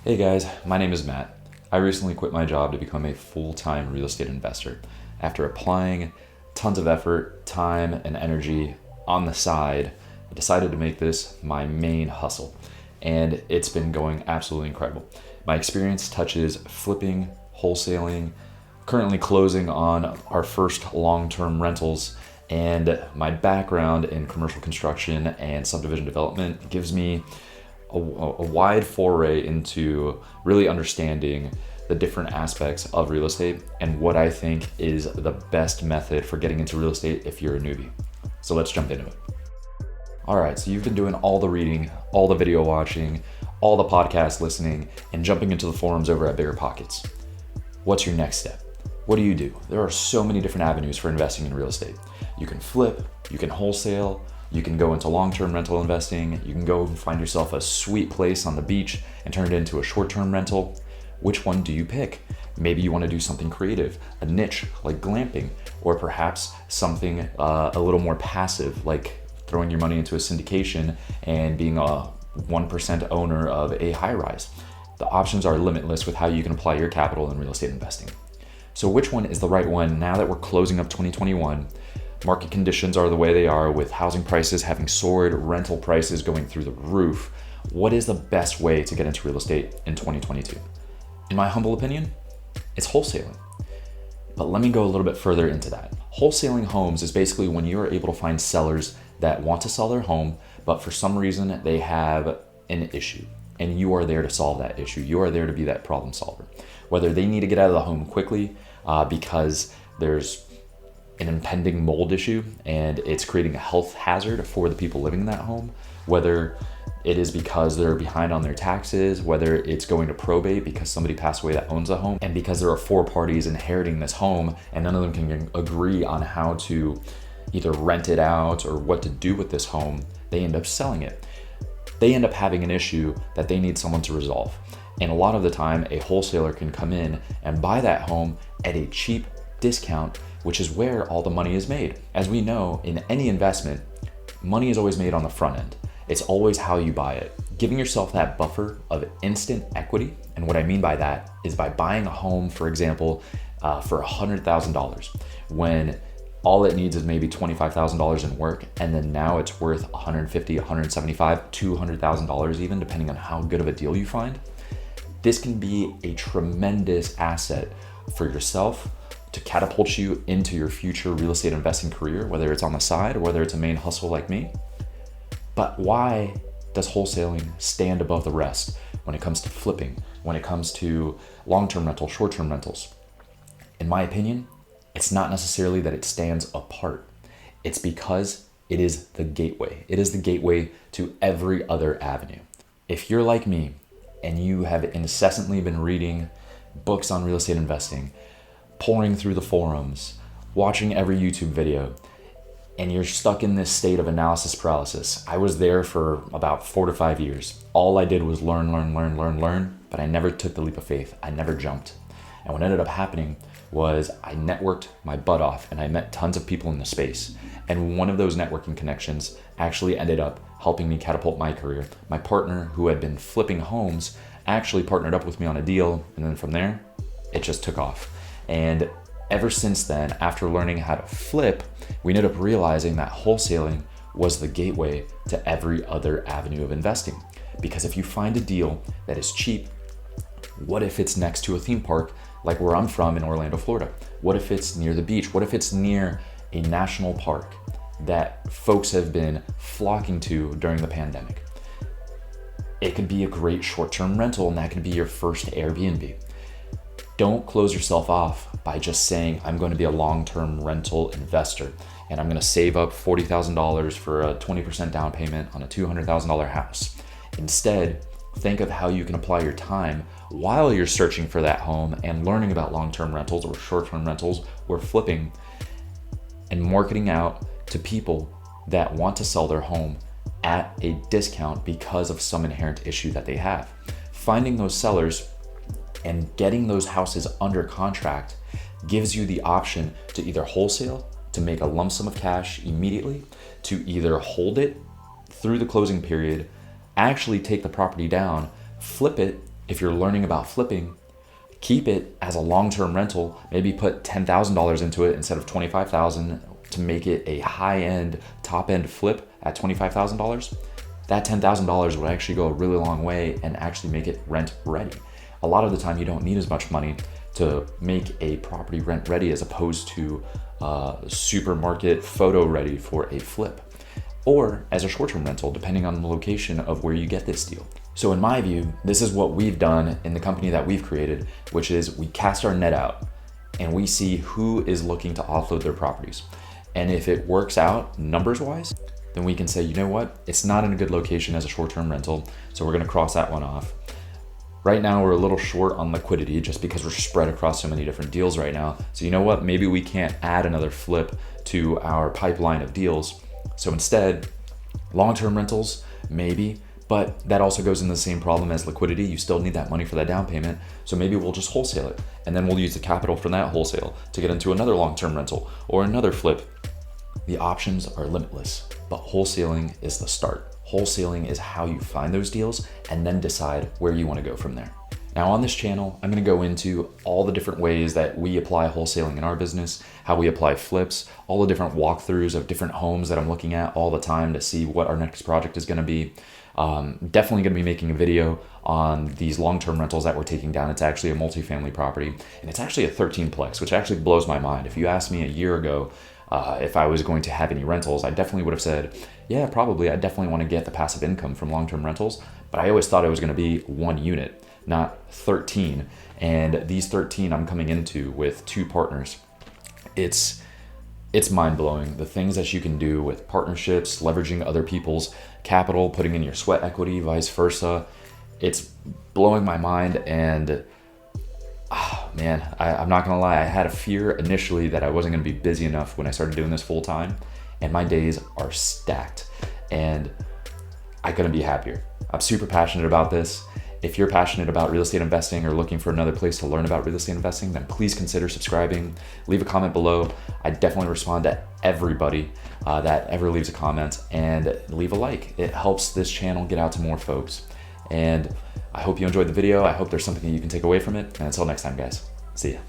Hey guys, my name is Matt. I recently quit my job to become a full-time real estate investor. After applying tons of effort, time, and energy on the side, I decided to make this my main hustle, and it's been going absolutely incredible. My experience touches flipping, wholesaling, currently closing on our first long-term rentals, and my background in commercial construction and subdivision development gives me a wide foray into really understanding the different aspects of real estate and what I think is the best method for getting into real estate if you're a newbie. So let's jump into it. All right, so you've been doing all the reading, all the video watching, all the podcast listening, and jumping into the forums over at Bigger Pockets. What's your next step? What do you do? There are so many different avenues for investing in real estate. You can flip, you can wholesale, you can go into long-term rental investing. You can go and find yourself a sweet place on the beach and turn it into a short-term rental. Which one do you pick? Maybe you want to do something creative, a niche like glamping, or perhaps something a little more passive, like throwing your money into a syndication and being a 1% owner of a high-rise. The options are limitless with how you can apply your capital in real estate investing. So which one is the right one now that we're closing up 2021? Market conditions are the way they are, with housing prices having soared, rental prices going through the roof. What is the best way to get into real estate in 2022? In my humble opinion, it's wholesaling. But let me go a little bit further into that. Wholesaling homes is basically when you are able to find sellers that want to sell their home, but for some reason they have an issue, and you are there to solve that issue. You are there to be that problem solver. Whether they need to get out of the home quickly because there's an impending mold issue and it's creating a health hazard for the people living in that home, whether it is because they're behind on their taxes, whether it's going to probate because somebody passed away that owns a home, and because there are 4 parties inheriting this home and none of them can agree on how to either rent it out or what to do with this home, they end up selling it. They end up having an issue that they need someone to resolve. And a lot of the time, a wholesaler can come in and buy that home at a cheap discount, which is where all the money is made. As we know, in any investment, money is always made on the front end. It's always how you buy it. Giving yourself that buffer of instant equity, and what I mean by that is by buying a home, for example, for $100,000, when all it needs is maybe $25,000 in work, and then now it's worth $150,000, $175,000, $200,000 even, depending on how good of a deal you find. This can be a tremendous asset for yourself to catapult you into your future real estate investing career, whether it's on the side or whether it's a main hustle like me. But why does wholesaling stand above the rest when it comes to flipping, when it comes to long-term rentals, short-term rentals? In my opinion, it's not necessarily that it stands apart. It's because it is the gateway. It is the gateway to every other avenue. If you're like me and you have incessantly been reading books on real estate investing, pouring through the forums, watching every YouTube video, and you're stuck in this state of analysis paralysis. I was there for about 4 to 5 years. All I did was learn, but I never took the leap of faith. I never jumped. And what ended up happening was I networked my butt off and I met tons of people in the space. And one of those networking connections actually ended up helping me catapult my career. My partner, who had been flipping homes, actually partnered up with me on a deal. And then from there, it just took off. And ever since then, after learning how to flip, we ended up realizing that wholesaling was the gateway to every other avenue of investing. Because if you find a deal that is cheap, what if it's next to a theme park like where I'm from in Orlando, Florida? What if it's near the beach? What if it's near a national park that folks have been flocking to during the pandemic? It could be a great short-term rental, and that could be your first Airbnb. Don't close yourself off by just saying, I'm going to be a long-term rental investor and I'm going to save up $40,000 for a 20% down payment on a $200,000 house. Instead, think of how you can apply your time while you're searching for that home and learning about long-term rentals or short-term rentals or flipping, and marketing out to people that want to sell their home at a discount because of some inherent issue that they have. Finding those sellers and getting those houses under contract gives you the option to either wholesale, to make a lump sum of cash immediately, to either hold it through the closing period, actually take the property down, flip it, If you're learning about flipping, keep it as a long-term rental. Maybe put $10,000 into it instead of $25,000 to make it a high-end, top-end flip at $25,000. That $10,000 would actually go a really long way and actually make it rent ready. A lot of the time you don't need as much money to make a property rent ready as opposed to supermarket photo ready for a flip, or as a short-term rental, depending on the location of where you get this deal. So in my view, this is what we've done in the company that we've created, which is we cast our net out and we see who is looking to offload their properties. And if it works out numbers-wise, then we can say, you know what, it's not in a good location as a short-term rental, so we're gonna cross that one off. Right now, we're a little short on liquidity just because we're spread across so many different deals right now. So you know what, maybe we can't add another flip to our pipeline of deals. So instead, long-term rentals, maybe, but that also goes in the same problem as liquidity. You still need that money for that down payment. So maybe we'll just wholesale it, and then we'll use the capital from that wholesale to get into another long-term rental or another flip. The options are limitless, but wholesaling is the start. Wholesaling is how you find those deals and then decide where you want to go from there. Now on this channel, I'm going to go into all the different ways that we apply wholesaling in our business, how we apply flips, all the different walkthroughs of different homes that I'm looking at all the time to see what our next project is going to be. Definitely going to be making a video on these long-term rentals that we're taking down. It's actually a multifamily property, and it's actually a 13-plex, which actually blows my mind. If you asked me a year ago if I was going to have any rentals, I definitely would have said, yeah, probably. I definitely want to get the passive income from long-term rentals, but I always thought it was going to be one unit, not 13. And these 13 I'm coming into with 2 partners. It's mind-blowing, the things that you can do with partnerships, leveraging other people's capital, putting in your sweat equity, vice versa. It's blowing my mind, and man, I'm not gonna lie, I had a fear initially that I wasn't gonna be busy enough when I started doing this full time, and my days are stacked, and I couldn't be happier. I'm super passionate about this. If you're passionate about real estate investing or looking for another place to learn about real estate investing, then please consider subscribing. Leave a comment below. I definitely respond to everybody that ever leaves a comment, and leave a like. It helps this channel get out to more folks. And I hope you enjoyed the video. I hope there's something that you can take away from it. And until next time, guys, see ya.